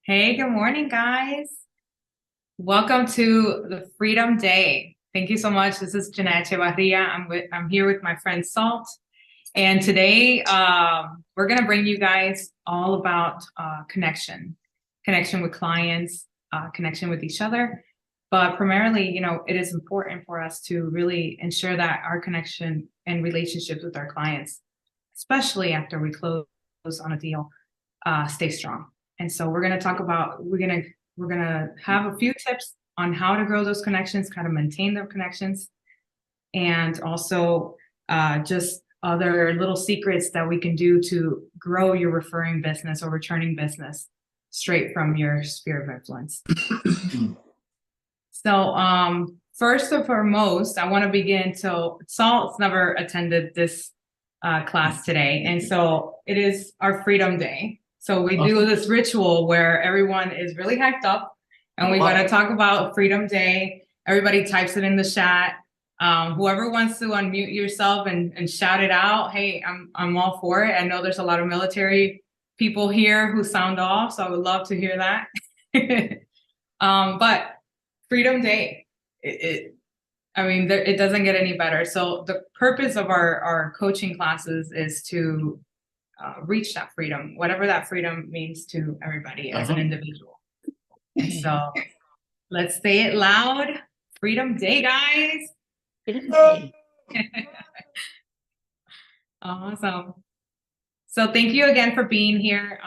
Hey, good morning, guys. Welcome to the Freedom Day. Thank you so much. This is Jeanette Echevarria. I'm here with my friend Salt, and today we're gonna bring you guys all about connection with clients, connection with each other. But primarily, it is important for us to really ensure that our connection and relationships with our clients, especially after we close on a deal, stay strong. And so we're going to talk about we're going to have a few tips on how to grow those connections, how to maintain those connections, and also just other little secrets that we can do to grow your referring business or returning business straight from your sphere of influence. So first and foremost, I want to begin. So Salt's never attended this class today, and so it is our Freedom Day. So we do this ritual where everyone is really hyped up, and we got to talk about Freedom Day. Everybody types it in the chat. Whoever wants to unmute yourself and shout it out, hey, I'm all for it. I know there's a lot of military people here who sound off, so I would love to hear that. But Freedom Day, it doesn't get any better. So the purpose of our coaching classes is to reach that freedom, whatever that freedom means to everybody as an individual. And so let's say it loud. Freedom Day, guys. Freedom Day. Awesome. So thank you again for being here.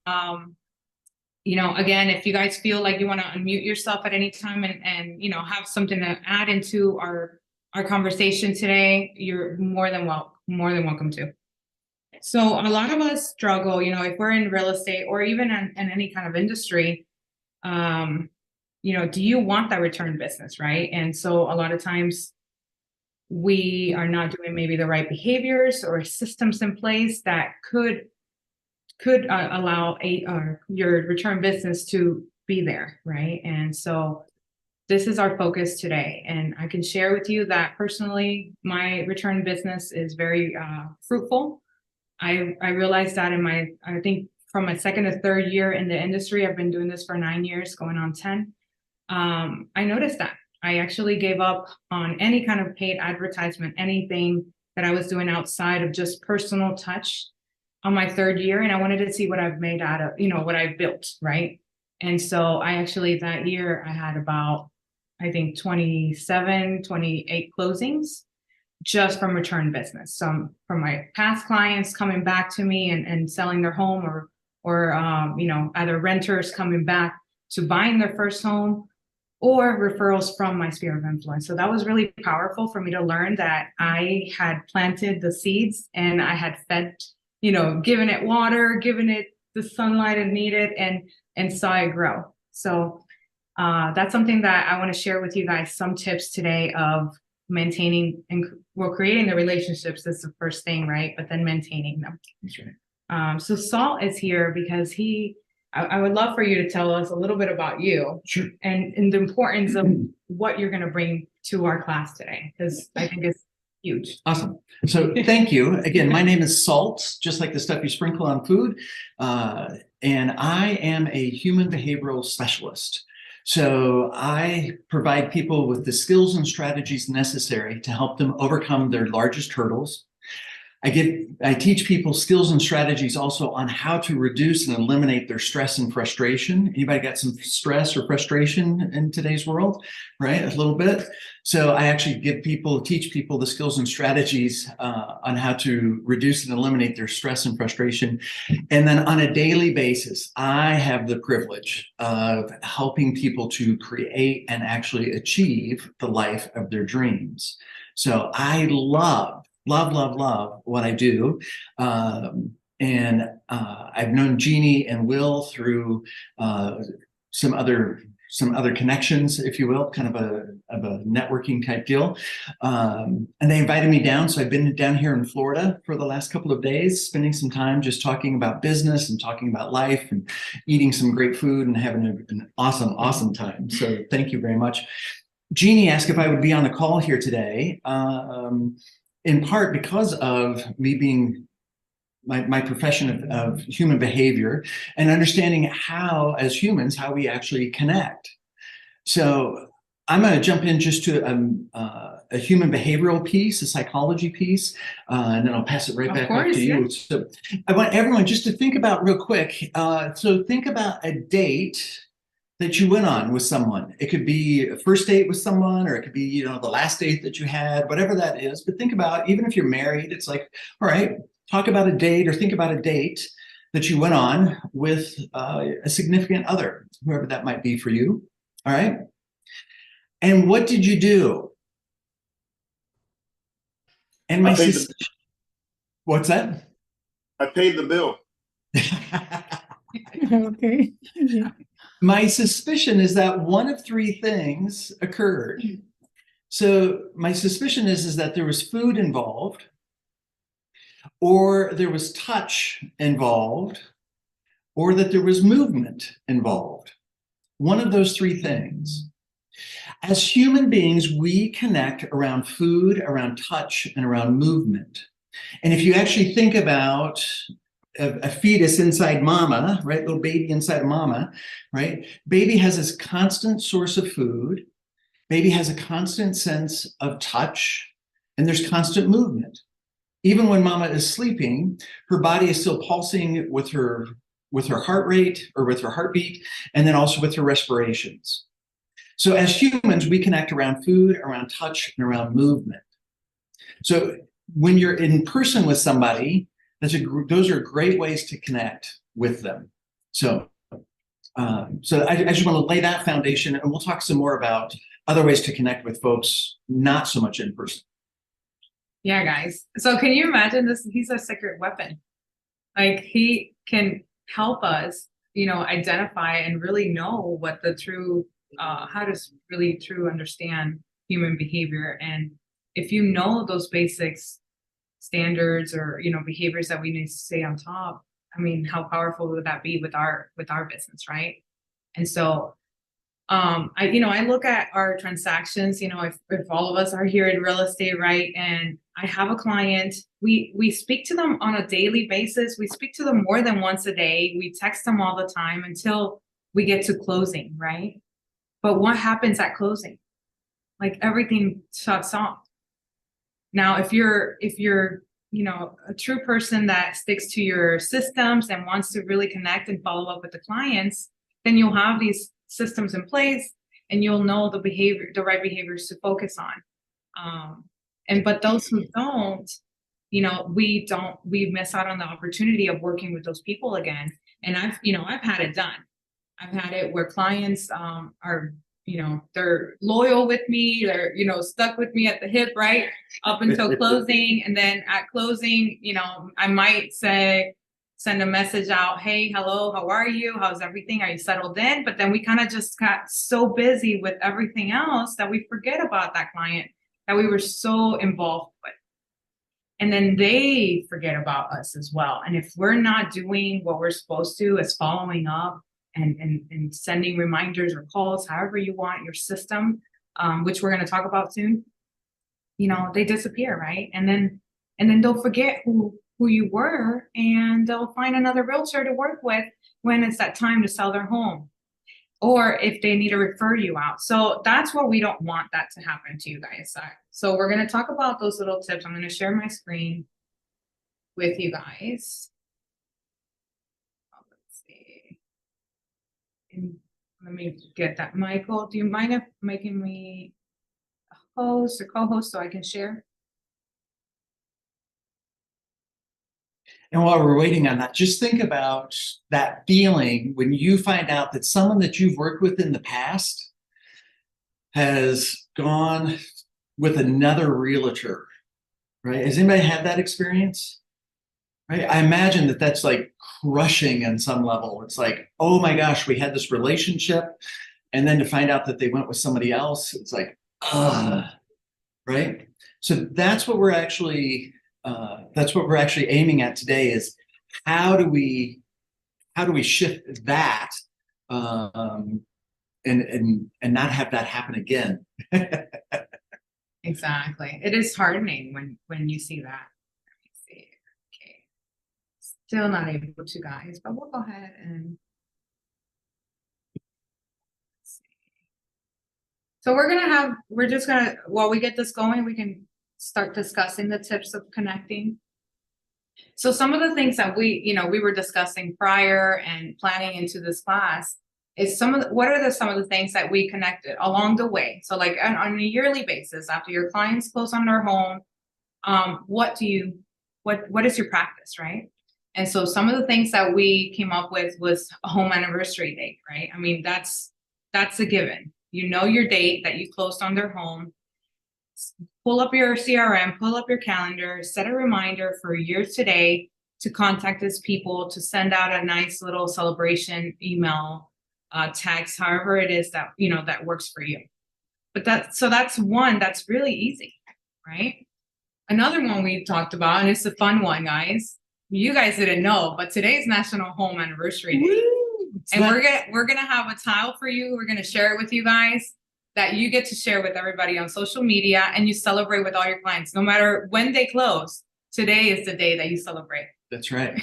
Again, if you guys feel like you want to unmute yourself at any time and have something to add into our conversation today, you're more than welcome to. So a lot of us struggle, if we're in real estate or even in any kind of industry, do you want that return business, right? And so a lot of times we are not doing maybe the right behaviors or systems in place that could allow your return business to be there, right? And so this is our focus today. And I can share with you that personally, my return business is very fruitful. I realized that I think from my second to third year in the industry, I've been doing this for 9 years, going on 10. I noticed that I actually gave up on any kind of paid advertisement, anything that I was doing outside of just personal touch on my third year. And I wanted to see what I've made out of, what I've built, right? And so I actually, that year, I had about, I think 27, 28 closings just from return business. Some from my past clients coming back to me and selling their home or either renters coming back to buying their first home or referrals from my sphere of influence. So that was really powerful for me to learn that I had planted the seeds and I had fed, given it water, given it the sunlight it needed and saw it grow. So that's something that I want to share with you guys, some tips today of maintaining and creating the relationships is the first thing, right? But then maintaining them. That's right. So Salt is here because I would love for you to tell us a little bit about you. Sure. And the importance of what you're going to bring to our class today, because I think it's huge. Awesome. So thank you. Again, my name is Salt, just like the stuff you sprinkle on food. And I am a human behavioral specialist. So I provide people with the skills and strategies necessary to help them overcome their largest hurdles. I teach people skills and strategies also on how to reduce and eliminate their stress and frustration. Anybody got some stress or frustration in today's world, right? A little bit. So I actually teach people the skills and strategies on how to reduce and eliminate their stress and frustration. And then on a daily basis, I have the privilege of helping people to create and actually achieve the life of their dreams. So I love what I do. And I've known Jeannie and Will through some other connections, if you will, kind of a networking type deal. And they invited me down. So I've been down here in Florida for the last couple of days, spending some time just talking about business and talking about life and eating some great food and having an awesome time. So thank you very much. Jeannie asked if I would be on the call here today. In part because of me being my profession of human behavior and understanding how, as humans, how we actually connect. So I'm going to jump in just to a human behavioral piece, a psychology piece, and then I'll pass it right back off to you. So I want everyone just to think about real quick. So think about a date that you went on with someone. It could be a first date with someone, or it could be, you know, the last date that you had, whatever that is. But think about, even if you're married, it's like, all right, talk about a date or think about a date that you went on with a significant other, whoever that might be for you. All right. And what did you do? And my sister, what's that? I paid the bill. Okay. Yeah. My suspicion is that one of three things occurred. So my suspicion is that there was food involved, or there was touch involved, or that there was movement involved. One of those three things. As human beings, we connect around food, around touch, and around movement. And if you actually think about a fetus inside mama, right, little baby inside mama, right, baby has this constant source of food, baby has a constant sense of touch, and there's constant movement. Even when mama is sleeping, her body is still pulsing with her heart rate or with her heartbeat, and then also with her respirations. So as humans, we connect around food, around touch, and around movement. So when you're in person with somebody, those are great ways to connect with them. So I just want to lay that foundation, and we'll talk some more about other ways to connect with folks, not so much in person. Yeah, guys. So can you imagine this? He's a secret weapon. Like, he can help us, you know, identify and really know what the true, how to really true understand human behavior. And if you know those basics, standards, or, you know, behaviors that we need to stay on top, I mean, how powerful would that be with our business, right? And so I look at our transactions, you know, if all of us are here in real estate, right? And I have a client, we speak to them on a daily basis. We speak to them more than once a day. We text them all the time until we get to closing, right? But what happens at closing? Like, everything shuts off. Now, if you're, you know, a true person that sticks to your systems and wants to really connect and follow up with the clients, then you'll have these systems in place, and you'll know the right behaviors to focus on. But those who don't, you know, we miss out on the opportunity of working with those people again. And I've had it done. I've had it where clients are, you know, they're loyal with me, they're, you know, stuck with me at the hip, right, up until closing. And then at closing, you know, I might send a message out, hey, hello, how are you? How's everything? Are you settled in? But then we kind of just got so busy with everything else that we forget about that client that we were so involved with. And then they forget about us as well. And if we're not doing what we're supposed to, as following up and sending reminders or calls, however you want your system, which we're going to talk about soon, you know, they disappear, right? And then they'll forget who you were, and they'll find another realtor to work with when it's that time to sell their home, or if they need to refer you out. So that's what we don't want that to happen to you guys. So we're going to talk about those little tips. I'm going to share my screen with you guys. Let's see. And let me get that. Michael, do you mind if making me a host or co-host so I can share? And while we're waiting on that, just think about that feeling when you find out that someone that you've worked with in the past has gone with another realtor, right? Has anybody had that experience? Right? I imagine that that's like crushing on some level. It's like, oh my gosh, we had this relationship, and then to find out that they went with somebody else, it's like, right? So that's what we're actually aiming at today, is how do we shift that and not have that happen again. Exactly. It is hardening when you see that. Let me see. Okay. Still not able to, guys, but we'll go ahead and. So we're just gonna, while we get this going, we can start discussing the tips of connecting. So some of the things that we were discussing prior and planning into this class is what are some of the things that we connected along the way? So like on a yearly basis, after your clients close on their home, what is your practice, right? And so some of the things that we came up with was a home anniversary date, right? I mean, that's a given. You know your date that you closed on their home. Pull up your CRM, pull up your calendar, set a reminder for years today to contact these people, to send out a nice little celebration email, text, however it is that, that works for you. But that's one that's really easy, right? Another one we talked about, and it's a fun one, guys. You guys didn't know, but today's National Home Anniversary Day. And we're gonna have a tile for you. We're gonna share it with you guys that you get to share with everybody on social media, and you celebrate with all your clients, no matter when they close. Today is the day that you celebrate. That's right.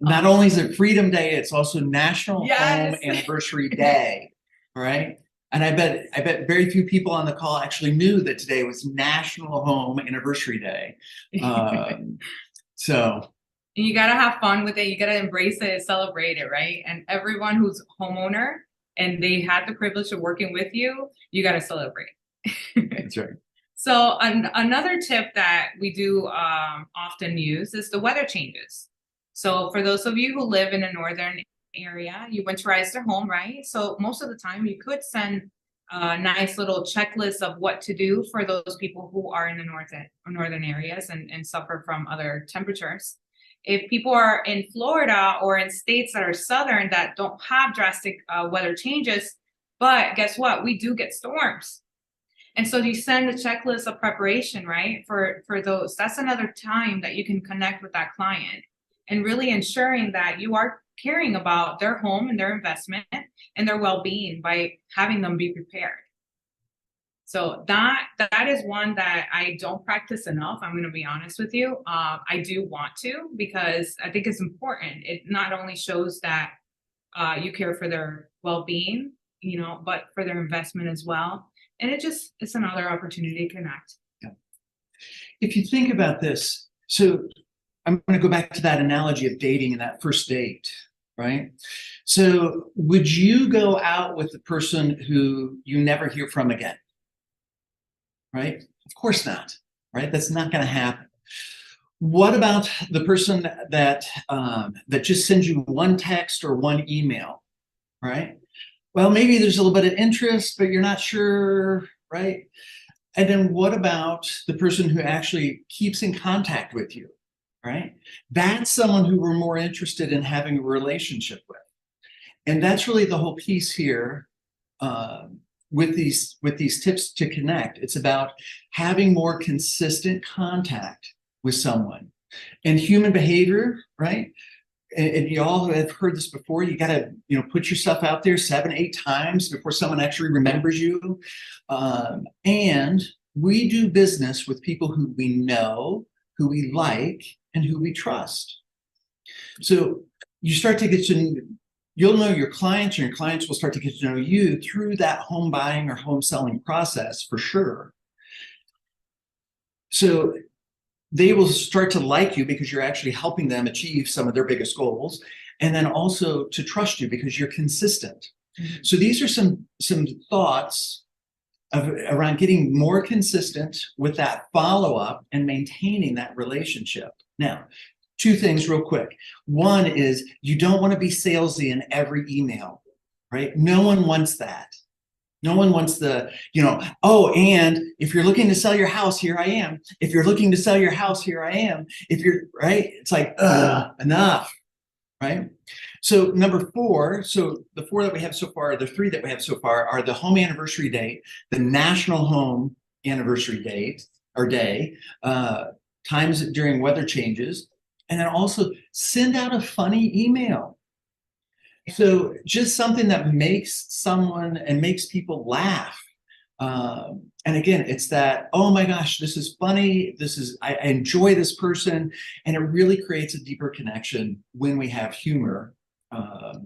Not only is it Freedom Day, it's also National Home Anniversary Day. All right. And I bet very few people on the call actually knew that today was National Home Anniversary Day. So you got to have fun with it. You got to embrace it, celebrate it, right? And everyone who's homeowner and they had the privilege of working with you, you got to celebrate. That's right. So another tip that we do often use is the weather changes. So for those of you who live in a northern area, you winterize their home, right? So most of the time you could send a nice little checklist of what to do for those people who are in the northern areas and suffer from other temperatures. If people are in Florida or in states that are southern that don't have drastic weather changes, but guess what? We do get storms. And so you send a checklist of preparation, right? For those, that's another time that you can connect with that client and really ensuring that you are caring about their home and their investment and their well-being by having them be prepared. So that is one that I don't practice enough. I'm going to be honest with you. I do want to, because I think it's important. It not only shows that you care for their well-being, but for their investment as well. And it's another opportunity to connect. Yeah. If you think about this, so I'm going to go back to that analogy of dating and that first date, right? So would you go out with the person who you never hear from again? Right? Of course not, right? That's not going to happen. What about the person that just sends you one text or one email, right? Well, maybe there's a little bit of interest, but you're not sure, right? And then what about the person who actually keeps in contact with you, right? That's someone who we're more interested in having a relationship with. And that's really the whole piece here with these tips to connect. It's about having more consistent contact with someone. And human behavior, right? And you all have heard this before, you got to, put yourself out there 7, 8 times before someone actually remembers you. And we do business with people who we know, who we like, and who we trust. So you start to get you'll know your clients, and your clients will start to get to know you through that home buying or home selling process for sure. So they will start to like you because you're actually helping them achieve some of their biggest goals, and then also to trust you because you're consistent. Mm-hmm. So these are some thoughts around getting more consistent with that follow-up and maintaining that relationship. Now, 2 things real quick. One is you don't want to be salesy in every email, right? No one wants that. No one wants the, and if you're looking to sell your house, here I am. If you're looking to sell your house, here I am. If you're, right? It's like, enough, right? So number 4, so the 4 that we have so far, the 3 that we have so far are the home anniversary date, the National Home Anniversary date or day, times during weather changes, and then also send out a funny email. So just something that makes someone and makes people laugh. And again, it's that, oh my gosh, this is funny. I enjoy this person. And it really creates a deeper connection when we have humor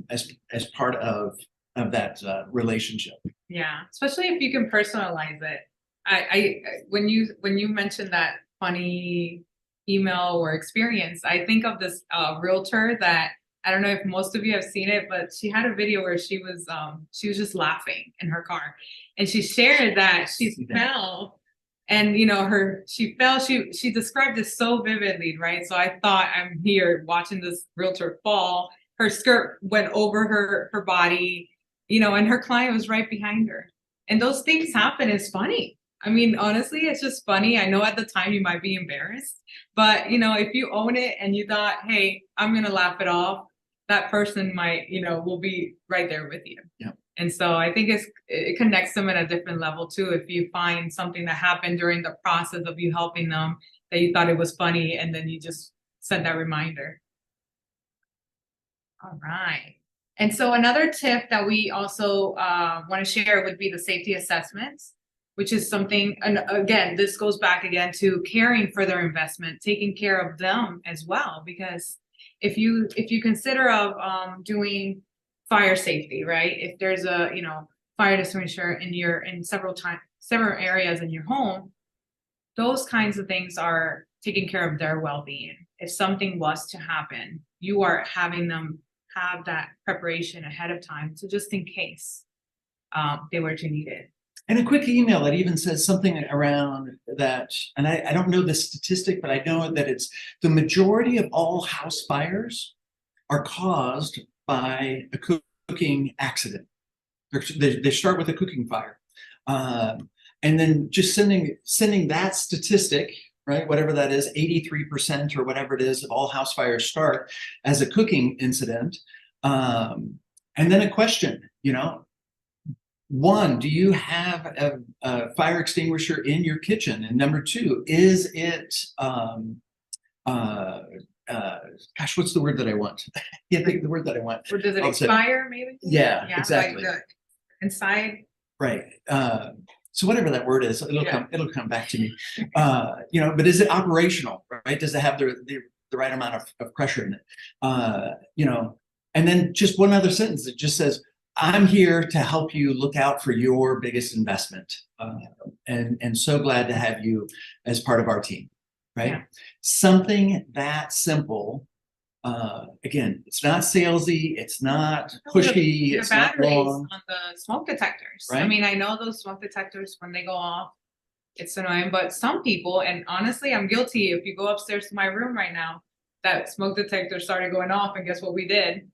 as part of that relationship. Yeah, especially if you can personalize it. I when you mentioned that funny email or experience, I think of this realtor that I don't know if most of you have seen it, but she had a video where she was just laughing in her car, and she shared that she fell, and she fell. She described it so vividly, right? So I thought, I'm here watching this realtor fall. Her skirt went over her body, and her client was right behind her. And those things happen. It's funny. I mean, honestly, it's just funny. I know at the time you might be embarrassed, but if you own it and you thought, hey, I'm gonna laugh it off, that person might, will be right there with you. Yeah. And so I think it connects them at a different level too. If you find something that happened during the process of you helping them that you thought it was funny, and then you just send that reminder. All right. And so another tip that we also want to share would be the safety assessments, which is something, and again, this goes back again to caring for their investment, taking care of them as well. Because if you consider of doing fire safety, right? If there's a fire extinguisher in several areas in your home, those kinds of things are taking care of their well-being. If something was to happen, you are having them have that preparation ahead of time, so just in case they were to need it. And a quick email that even says something around that, and I don't know the statistic, but I know that it's the majority of all house fires are caused by a cooking accident. They start with a cooking fire. And then just sending that statistic, right, whatever that is, 83% or whatever it is of all house fires start as a cooking incident. And then a question, one, do you have a fire extinguisher in your kitchen? And number two, is it, gosh, what's the word that I want? I can't think of the word that I want. Or does it expire, maybe? Yeah, exactly. Like inside. Right. So whatever that word is, it'll come back to me. But is it operational, right? Does it have the right amount of pressure in it? And then just one other sentence that just says, I'm here to help you look out for your biggest investment. And so glad to have you as part of our team, right? Yeah. Something that simple. Again, it's not salesy, it's not pushy, it's not long. On the smoke detectors, right? I mean, I know those smoke detectors, when they go off, it's annoying, but some people, and honestly, I'm guilty. If you go upstairs to my room right now, that smoke detector started going off, and guess what we did?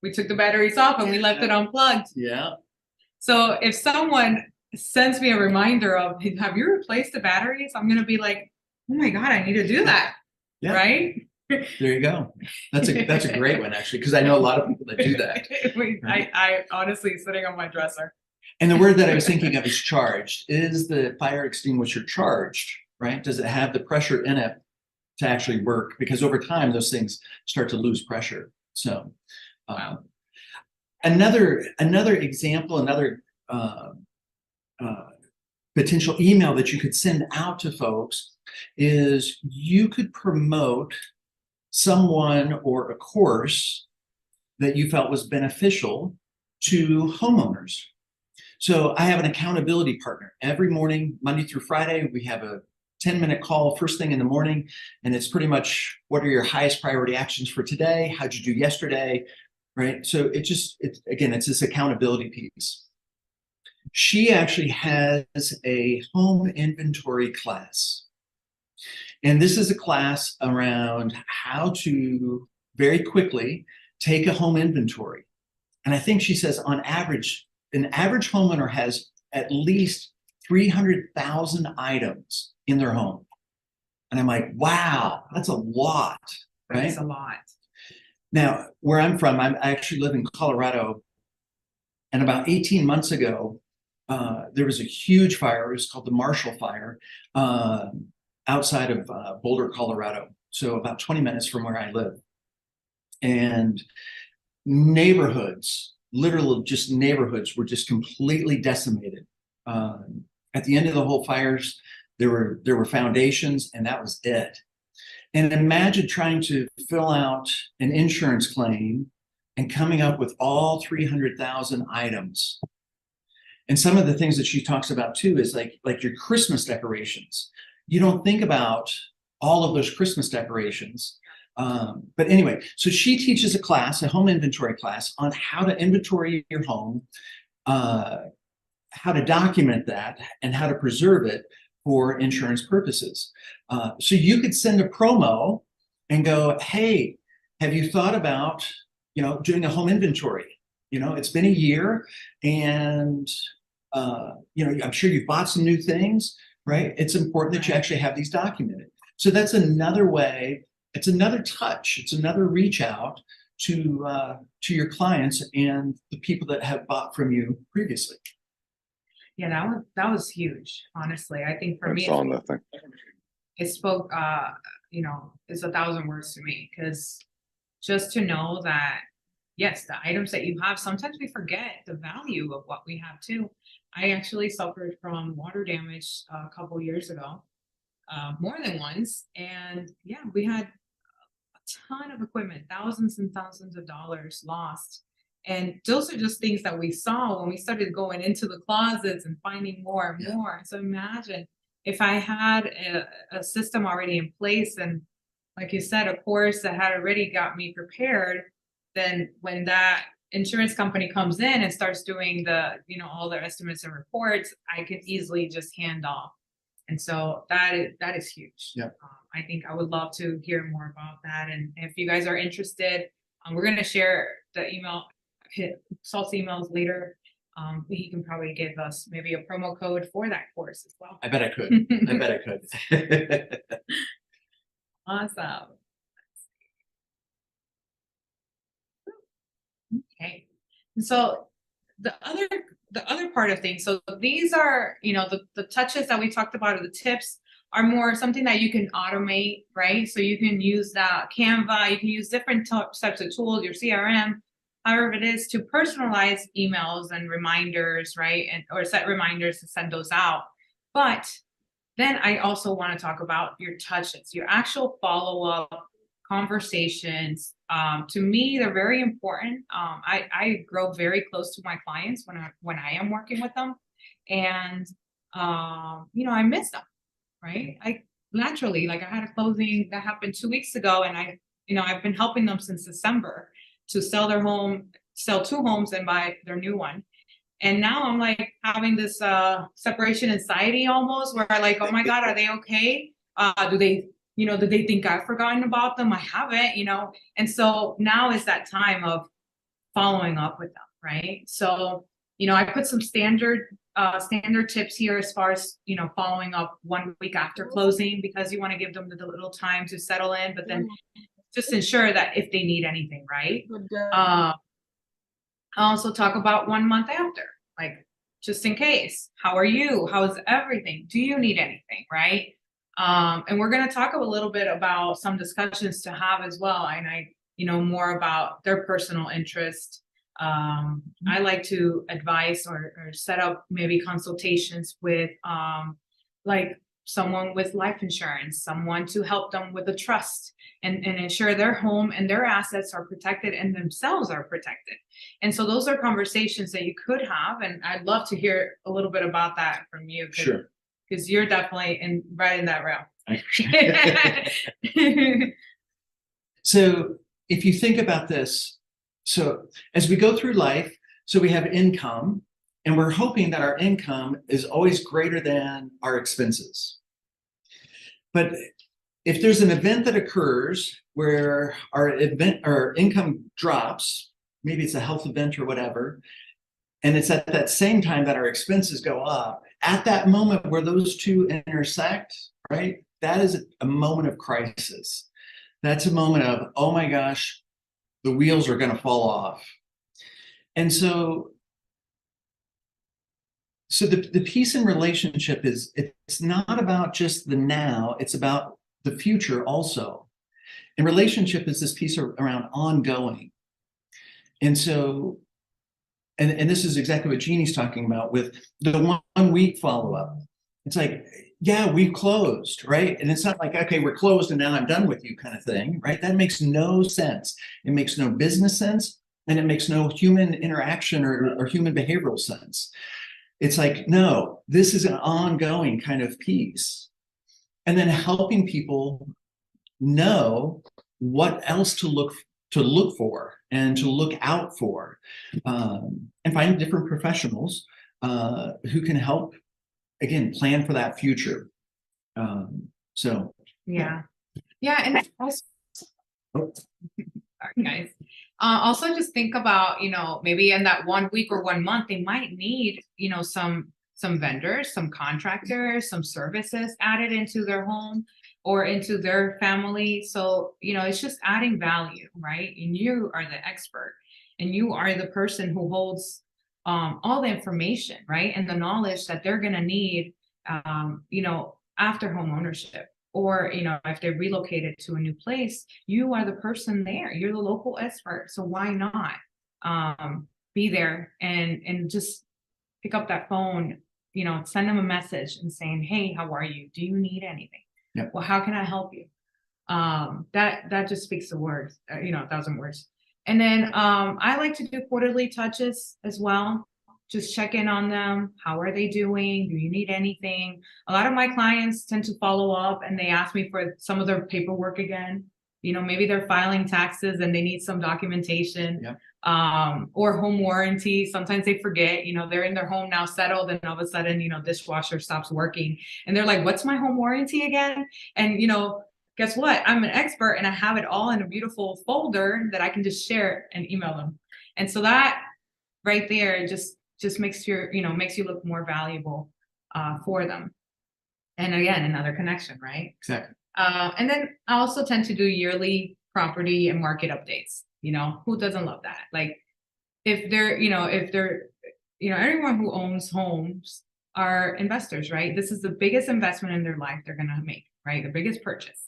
We took the batteries off and we left it unplugged. Yeah. So if someone sends me a reminder of, hey, have you replaced the batteries? I'm gonna be like, oh my God, I need to do that. Yeah. Right? There you go. That's a great one, actually, because I know a lot of people that do that. I honestly sitting on my dresser. And the word that I was thinking of is charged. Is the fire extinguisher charged, right? Does it have the pressure in it to actually work? Because over time, those things start to lose pressure. So another example, another potential email that you could send out to folks is you could promote someone or a course that you felt was beneficial to homeowners. So I have an accountability partner. Every morning, Monday through Friday, we have a 10-minute call first thing in the morning, and it's pretty much, what are your highest priority actions for today? How'd you do yesterday? Right? So it's this accountability piece. She actually has a home inventory class. And this is a class around how to very quickly take a home inventory. And I think she says on average, an average homeowner has at least 300,000 items in their home. And I'm like, wow, that's a lot, right? That's a lot. Now, where I'm from, I actually live in Colorado. And about 18 months ago, there was a huge fire. It was called the Marshall Fire outside of Boulder, Colorado. So about 20 minutes from where I live. And neighborhoods, literally just neighborhoods, were just completely decimated. At the end of the whole fires, there were foundations, and that was it. And imagine trying to fill out an insurance claim and coming up with all 300,000 items. And some of the things that she talks about too is like your Christmas decorations. You don't think about all of those Christmas decorations. But anyway, so she teaches a class, a home inventory class, on how to inventory your home, how to document that, and how to preserve it for insurance purposes. So you could send a promo and go, hey, have you thought about, doing a home inventory? It's been a year, and I'm sure you've bought some new things, right? It's important that you actually have these documented. So that's another way. It's another touch. It's another reach out to your clients and the people that have bought from you previously. Yeah, that was huge. Honestly, I think for me, saw nothing. it spoke. It's 1,000 words to me, because just to know that, yes, the items that you have, sometimes we forget the value of what we have too. I actually suffered from water damage a couple years ago, more than once, and yeah, we had a ton of equipment, thousands and thousands of dollars lost. And those are just things that we saw when we started going into the closets and finding more and more. So imagine if I had a system already in place, and like you said, a course that had already got me prepared, then when that insurance company comes in and starts doing all their estimates and reports, I could easily just hand off. And so that is huge. Yeah. I think I would love to hear more about that. And if you guys are interested, we're going to share the email, Salt's emails later. He can probably give us maybe a promo code for that course as well. I bet I could. I bet I could. Awesome. Okay. And so the other part of things, so these are, the touches that we talked about, or the tips, are more something that you can automate, right? So you can use that Canva, you can use different types of tools, your CRM, however it is, to personalize emails and reminders, right? Or set reminders to send those out. But then I also want to talk about your touches, your actual follow-up conversations. To me, they're very important. I grow very close to my clients when I am working with them, and I miss them, right? I naturally, like, I had a closing that happened 2 weeks ago, and I've been helping them since December to sell their home, sell 2 homes, and buy their new one. And now I'm like having this separation anxiety almost, where I'm like, oh my God, are they okay? Do they think I've forgotten about them? I haven't, And so now is that time of following up with them, right? So, I put some standard tips here as far as, following up 1 week after closing, because you want to give them the little time to settle in, but then just ensure that if they need anything, right? I also talk about 1 month after, like, just in case. How are you? How's everything? Do you need anything, right? And we're going to talk a little bit about some discussions to have as well. And more about their personal interest. I like to advise or set up maybe consultations with like someone with life insurance, someone to help them with the trust, and ensure their home and their assets are protected and themselves are protected. And so those are conversations that you could have. And I'd love to hear a little bit about that from you. Sure. Because you're definitely right in that realm. So if you think about this, so as we go through life, so we have income, and we're hoping that our income is always greater than our expenses. But if there's an event that occurs where our income drops, maybe it's a health event or whatever, and it's at that same time that our expenses go up, at that moment where those two intersect, right? That is a moment of crisis. That's a moment of, oh my gosh, the wheels are going to fall off. And so the piece in relationship is, it's not about just the now, it's about the future also. And relationship is this piece around ongoing. And so and this is exactly what Jeannie's talking about with the 1 week follow-up. It's like, yeah, we've closed, right? And it's not like, okay, we're closed and now I'm done with you kind of thing, right? That makes no sense. It makes no business sense, and it makes no human interaction or human behavioral sense. It's like, no, this is an ongoing kind of piece. And then helping people know what else to look for and to look out for, and find different professionals who can help, again, plan for that future. So Yeah. And also, sorry guys. Also just think about, maybe in that 1 week or 1 month, they might need, some vendors, some contractors, some services added into their home or into their family. So, it's just adding value, right? And you are the expert, and you are the person who holds all the information, right? And the knowledge that they're going to need, after home ownership. Or, if they relocated to a new place, you are the person there. You're the local expert. So why not be there and just pick up that phone, send them a message and saying, hey, how are you? Do you need anything? Yep. Well, how can I help you? That just speaks the words, 1,000 words. And then I like to do quarterly touches as well. Just check in on them. How are they doing? Do you need anything? A lot of my clients tend to follow up and they ask me for some of their paperwork again. Maybe they're filing taxes and they need some documentation. Yep. Or home warranty. Sometimes they forget, they're in their home now settled, and all of a sudden, dishwasher stops working. And they're like, what's my home warranty again? And, guess what? I'm an expert and I have it all in a beautiful folder that I can just share and email them. And so that right there just makes makes you look more valuable for them. And again, another connection, right? exactly. And then I also tend to do yearly property and market updates. Who doesn't love that? Like if they're everyone who owns homes are investors, right? This is the biggest investment in their life they're going to make, right? The biggest purchase.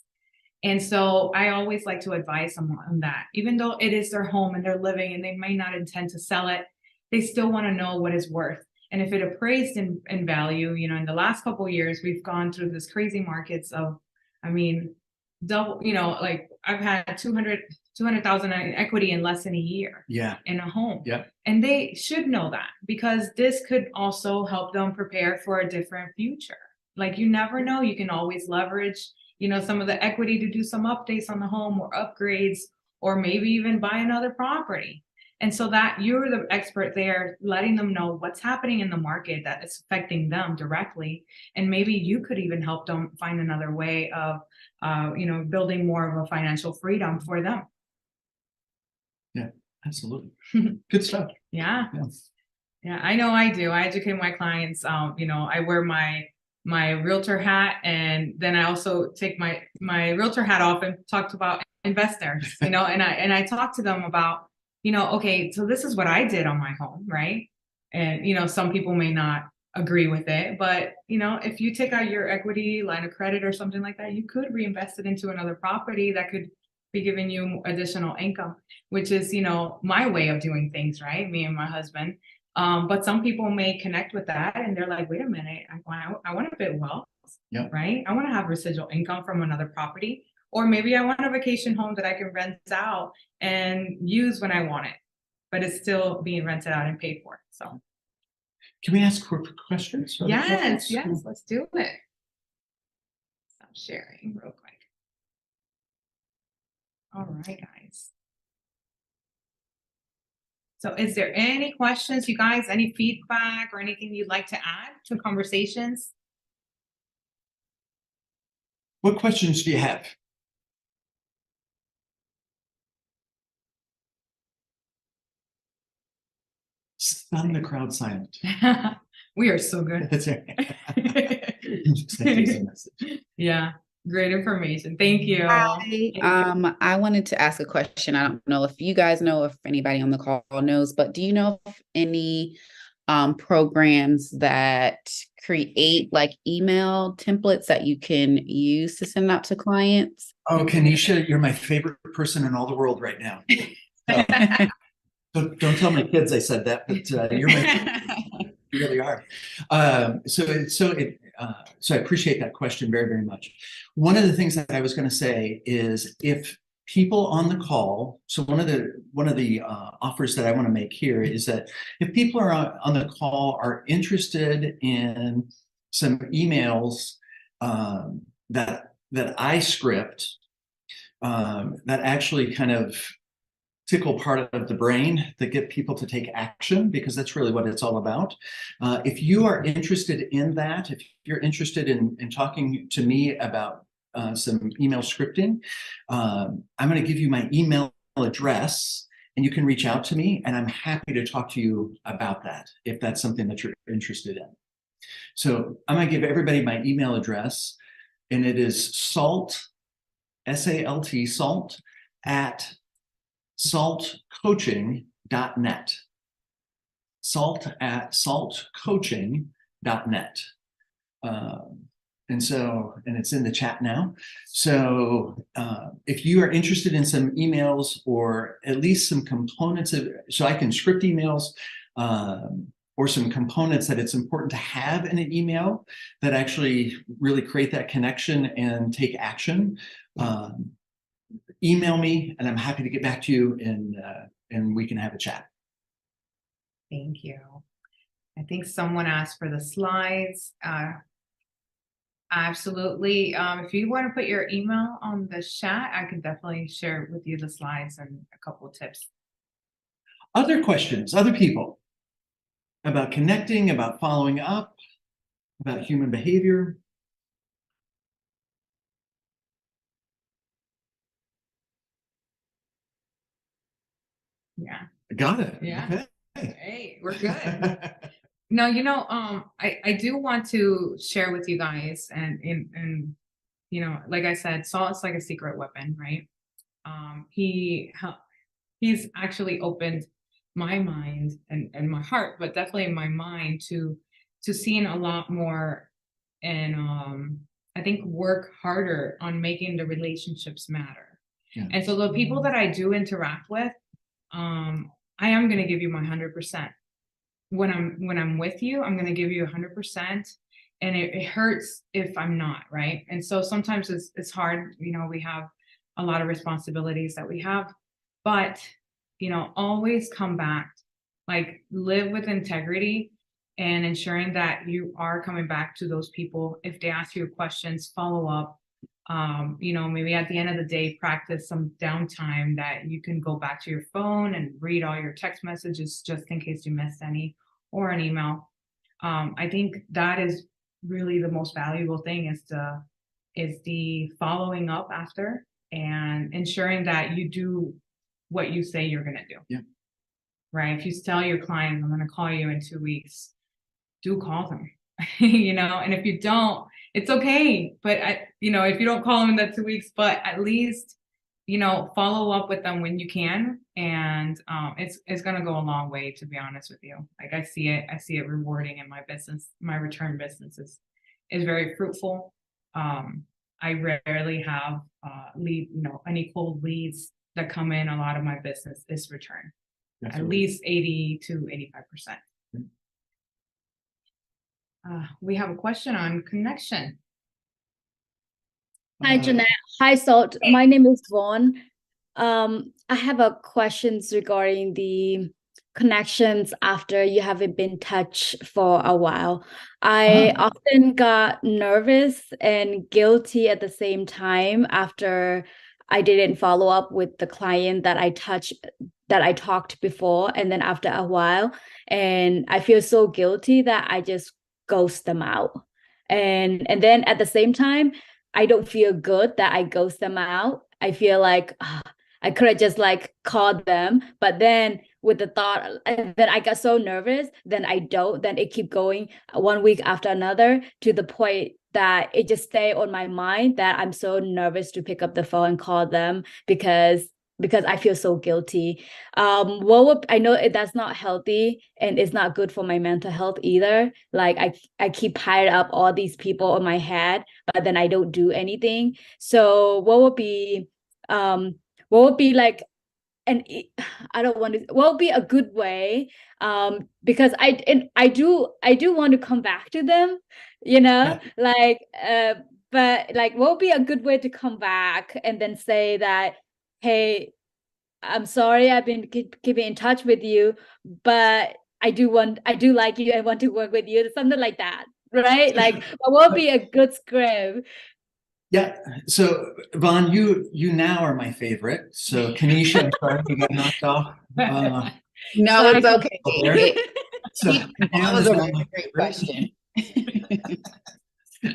And so I always like to advise someone on that, even though it is their home and they're living and they may not intend to sell it, they still want to know what it's worth. And if it appraised in value, in the last couple of years, we've gone through this crazy markets of, double, like I've had 200,000 in equity in less than a year. Yeah. In a home. Yeah. And they should know that, because this could also help them prepare for a different future. Like, you never know, you can always leverage, some of the equity to do some updates on the home or upgrades, or maybe even buy another property. And so that you're the expert there, letting them know what's happening in the market that is affecting them directly. And maybe you could even help them find another way of, building more of a financial freedom for them. Yeah, absolutely. Good stuff. Yeah. Yeah, I know I do. I educate my clients. I wear my realtor hat, and then I also take my realtor hat off and talk about investors, and I talk to them about, okay, so this is what I did on my home, right? And, some people may not agree with it, but, if you take out your equity line of credit or something like that, you could reinvest it into another property that could be giving you additional income, which is, my way of doing things, right? Me and my husband. But some people may connect with that and they're like, wait a minute, I want to build wealth, Yep. right? I want to have residual income from another property. Or maybe I want a vacation home that I can rent out and use when I want it, but it's still being rented out and paid for. So Can we ask corporate questions? yes, let's do it. Stop sharing real quick. All right, guys. So is there any questions, you guys, any feedback or anything you'd like to add to conversations? What questions do you have? Stun the crowd silent. We are so good. That's right. Just send us a message. Yeah, great information. Thank you. Hi. I wanted to ask a question. I don't know if you guys know, if anybody on the call knows, but do you know if any programs that create like email templates that you can use to send out to clients? Oh, Kanisha, you're my favorite person in all the world right now. So, Don't tell my kids I said that, but you're you really are. So I appreciate that question very, very much. One of the things that I was going to say is if people on the call, so one of the offers that I want to make here is that if people are on the call are interested in some emails that I script that actually kind of tickle part of the brain that get people to take action, because that's really what it's all about. If you are interested in that, if you're interested in talking to me about some email scripting, I'm going to give you my email address and you can reach out to me and I'm happy to talk to you about that if that's something that you're interested in. So I'm going to give everybody my email address, and it is salt, S-A-L-T, salt, at saltcoaching.net. Salt at saltcoaching.net. And it's in the chat now. So if you are interested in some emails or at least some components of, so I can script emails or some components that it's important to have in an email that actually really create that connection and take action, email me and I'm happy to get back to you and we can have a chat. Thank you. I think someone asked for the slides. Absolutely. If you want to put your email on the chat, I can definitely share with you the slides and a couple of tips. Other questions, other people about connecting, about following up, about human behavior? Yeah. Got it. Yeah. Okay. Hey, we're good. No, I do want to share with you guys and like I said, salt is like a secret weapon, right? He's actually opened my mind and my heart, but definitely my mind to seeing a lot more and I think work harder on making the relationships matter. Yeah. And so the people that I do interact with, I am going to give you my 100%. When I'm with you, I'm going to give you 100%. And it hurts if I'm not, right? And so sometimes it's hard, we have a lot of responsibilities that we have, but, always come back, like live with integrity and ensuring that you are coming back to those people. If they ask you questions, follow up. Maybe at the end of the day, practice some downtime that you can go back to your phone and read all your text messages just in case you missed any, or an email. I think that is really the most valuable thing is the following up after and ensuring that you do what you say you're going to do. Yeah. Right. If you tell your client, I'm going to call you in 2 weeks, do call them, and if you don't, it's okay. But if you don't call them in that 2 weeks, but at least, follow up with them when you can. And it's going to go a long way, to be honest with you. Like I see it rewarding in my business. My return business is very fruitful. I rarely have any cold leads that come in. A lot of my business is return. That's at least 80 to 85%. We have a question on connection. Hi, Jeanette. Hi, Salt. My name is Vaughn. I have a questions regarding the connections after you haven't been in touch for a while. I often got nervous and guilty at the same time after I didn't follow up with the client that I talked before, and then after a while, and I feel so guilty that I just ghost them out. And then at the same time, I don't feel good that I ghost them out. I feel like I could have just called them, but then with the thought, and then I got so nervous, then I don't, then it keep going 1 week after another to the point that it just stay on my mind that I'm so nervous to pick up the phone and call them because I feel so guilty. I know that's not healthy and it's not good for my mental health either. Like I keep piling up all these people on my head, but then I don't do anything. So what would be like I don't want to, what would be a good way? Because I do want to come back to them, Yeah. like, but like, what would be a good way to come back and then say that, hey, I'm sorry, I've been keeping in touch with you, but I do like you. I want to work with you, something like that, right? Like, what would be a good script? Yeah. So Vaughn, you now are my favorite. So Kanisha, I'm sorry you got knocked off. No, Sorry it's for- okay. So That Anne was is a now really my great favorite. question.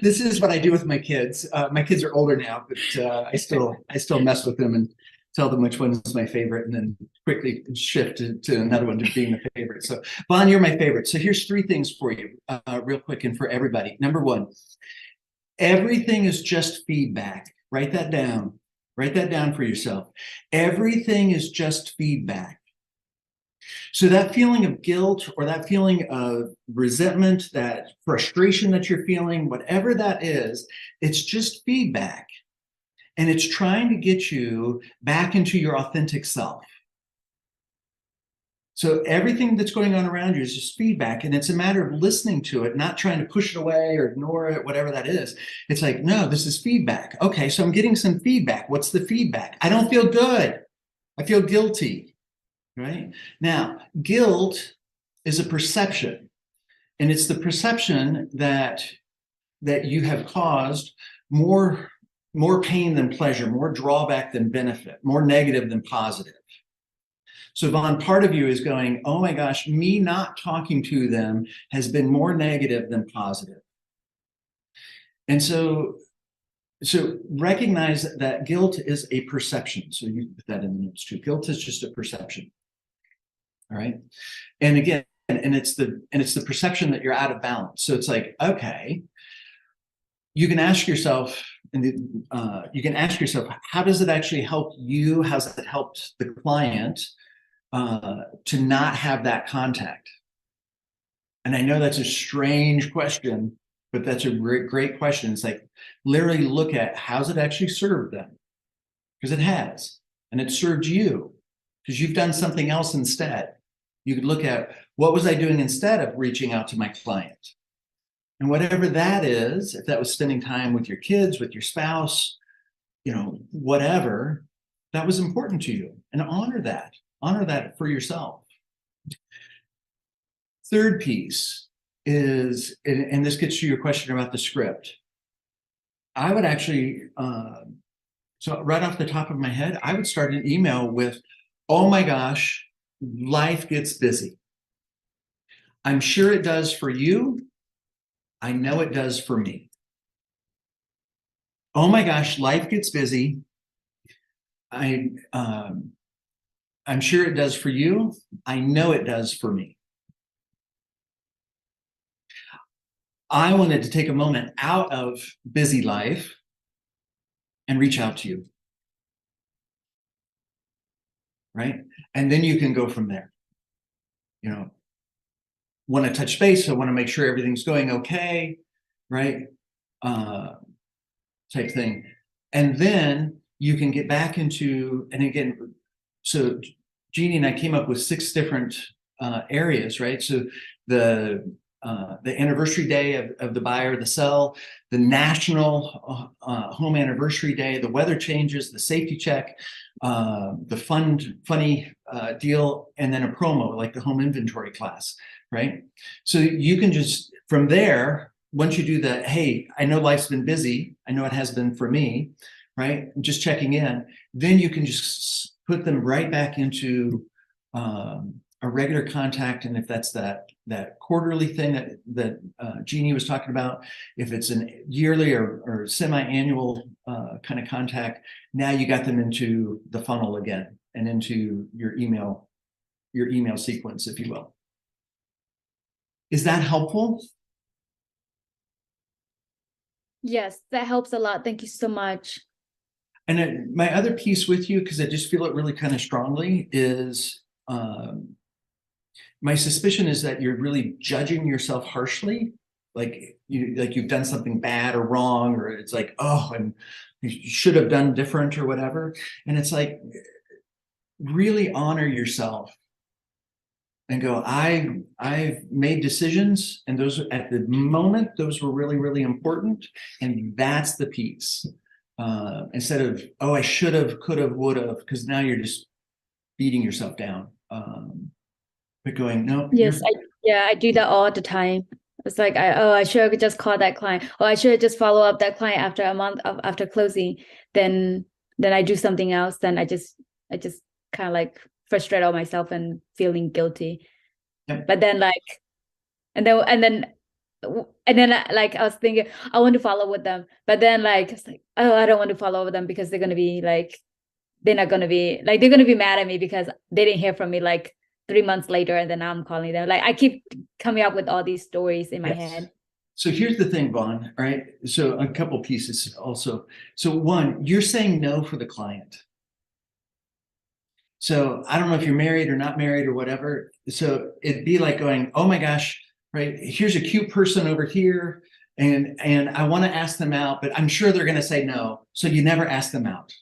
This is what I do with my kids. My kids are older now, but I still mess with them and tell them which one's my favorite, and then quickly shift to another one to being the favorite. So Vaughn, you're my favorite. So here's three things for you, real quick, and for everybody. Number one, everything is just feedback. Write that down. Write that down for yourself. Everything is just feedback. So that feeling of guilt or that feeling of resentment, that frustration that you're feeling, whatever that is, it's just feedback. And it's trying to get you back into your authentic self. So everything that's going on around you is just feedback, and it's a matter of listening to it, not trying to push it away or ignore it, whatever that is. It's like, no, this is feedback. Okay, so I'm getting some feedback. What's the feedback? I don't feel good. I feel guilty, right? Now, guilt is a perception, and it's the perception that you have caused more pain than pleasure, more drawback than benefit, more negative than positive. So Vaughn, part of you is going, oh my gosh, me not talking to them has been more negative than positive. And so recognize that guilt is a perception. So you put that in the notes too. Guilt is just a perception. All right. And again, and it's the perception that you're out of balance. So it's like, okay, you can ask yourself, how does it actually help you? How's it helped the client to not have that contact? And I know that's a strange question, but that's a great question. It's like literally look at how's it actually served them, because it has, and it served you because you've done something else instead. You could look at what was I doing instead of reaching out to my client, and whatever that is, if that was spending time with your kids, with your spouse, whatever, that was important to you, and honor that for yourself. Third piece is, and this gets to your question about the script. I would actually, so right off the top of my head, I would start an email with, oh my gosh, life gets busy. I'm sure it does for you. I know it does for me. Oh my gosh, life gets busy. I'm sure it does for you. I know it does for me. I wanted to take a moment out of busy life and reach out to you. Right? And then you can go from there. Want to touch base. I want to make sure everything's going okay, right? Type thing. And then you can get back into, and again, so Jeannie and I came up with 6 different areas, right? So the anniversary day of the buy or the sell, the national home anniversary day, the weather changes, the safety check, the funny deal, and then a promo like the home inventory class, right? So you can just, from there, once you do the, hey, I know life's been busy, I know it has been for me, right? Just checking in, then you can just put them right back into a regular contact. And if that's that quarterly thing that Jeannie was talking about, if it's an yearly or semi-annual kind of contact, now you got them into the funnel again and into your email sequence, if you will. Is that helpful? Yes, that helps a lot. Thank you so much. And my other piece with you, because I just feel it really kind of strongly, is my suspicion is that you're really judging yourself harshly, like you've done something bad or wrong, or it's like, oh, and you should have done different or whatever. And it's like, really honor yourself and go, I've made decisions, and those at the moment, those were really, really important. And that's the piece. Instead of, oh, I should have, could have, would have, because now you're just beating yourself down. But going, no, Yes, I do that all the time. It's like I should have just called that client, or I should have just follow up that client after a month after closing. Then I do something else. Then I just kind of like frustrate all myself and feeling guilty. Yep. But then and then like I was thinking I want to follow with them, but then like it's like, oh, I don't want to follow with them because they're gonna be like, they're not gonna be like, they're gonna be mad at me because they didn't hear from me like 3 months later, and then I'm calling them. Like I keep coming up with all these stories in my head. So here's the thing, Vaughn, right? So a couple pieces also. So one, you're saying no for the client. So I don't know if you're married or not married or whatever. So it'd be like going, oh my gosh, right? Here's a cute person over here, and I want to ask them out, but I'm sure they're going to say no. So you never ask them out,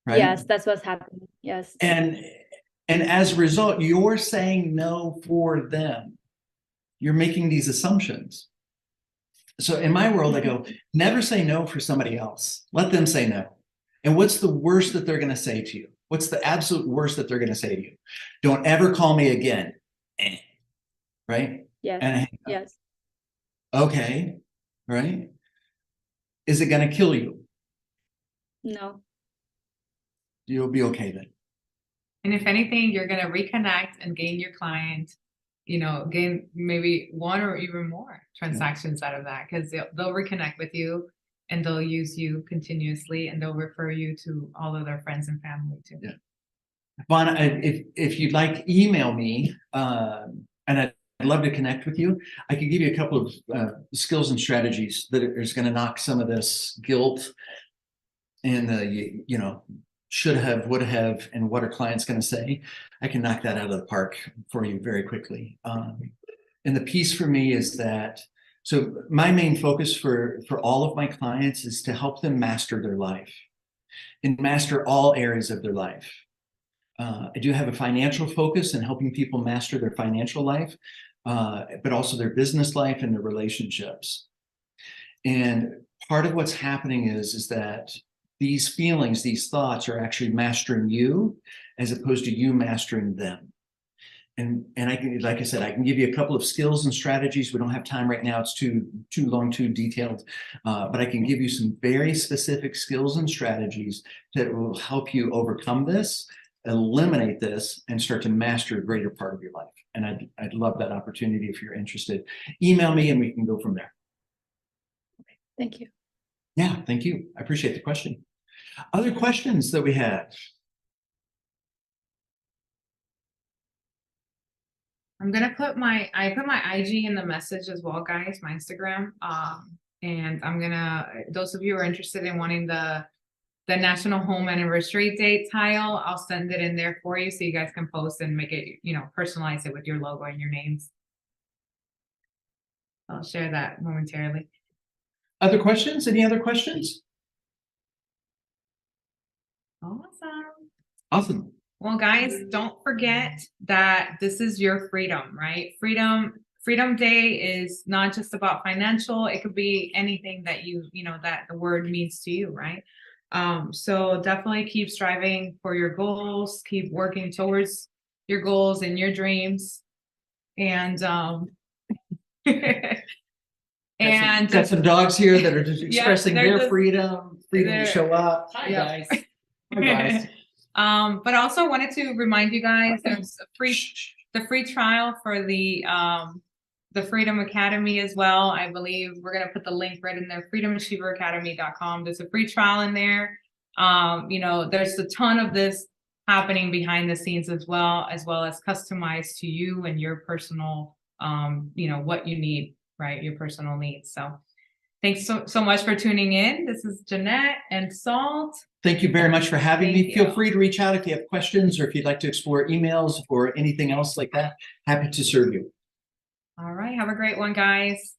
right? Yes, that's what's happening. Yes. And as a result, you're saying no for them. You're making these assumptions. So in my world, I go, never say no for somebody else. Let them say no. And what's the worst that they're going to say to you? What's the absolute worst that they're going to say to you? Don't ever call me again. Right? Yes. Yes. Okay. Right? Is it going to kill you? No. You'll be okay then. And if anything, you're going to reconnect and gain your client, gain maybe one or even more transactions out of that, because they'll reconnect with you and they'll use you continuously, and they'll refer you to all of their friends and family too. Yeah. Vaughn, if you'd like, email me, and I'd love to connect with you. I could give you a couple of skills and strategies that is going to knock some of this guilt and should have, would have, and what are clients going to say. I can knock that out of the park for you very quickly. And the piece for me is that, so my main focus for all of my clients is to help them master their life and master all areas of their life. I do have a financial focus in helping people master their financial life, but also their business life and their relationships. And part of what's happening is that these feelings, these thoughts are actually mastering you as opposed to you mastering them. And I can, like I said, I can give you a couple of skills and strategies. We don't have time right now. It's too long, too detailed. But I can give you some very specific skills and strategies that will help you overcome this, eliminate this, and start to master a greater part of your life. And I'd love that opportunity if you're interested. Email me and we can go from there. Thank you. Yeah, thank you. I appreciate the question. Other questions that we have? I'm gonna put my IG in the message as well, guys, my Instagram. And I'm gonna, those of you who are interested in wanting the National Home Anniversary Date tile, I'll send it in there for you so you guys can post and make it, personalize it with your logo and your names. I'll share that momentarily. Other questions? Any other questions? Awesome. Well, guys, don't forget that this is your freedom, right? Freedom Day is not just about financial. It could be anything that that the word means to you, right? So definitely keep striving for your goals, keep working towards your goals and your dreams. And and got some dogs here that are just expressing their freedom to show up. Hi, guys. Hi, guys. But also wanted to remind you guys there's the free trial for the Freedom Academy as well. I believe we're gonna put the link right in there, freedomachieveracademy.com. There's a free trial in there. There's a ton of this happening behind the scenes as well as customized to you and your personal what you need, right? Your personal needs. So thanks so much for tuning in. This is Jeanette and Salt. Thank you very much for having me. Feel free to reach out if you have questions or if you'd like to explore emails or anything else like that. Happy to serve you. All right. Have a great one, guys.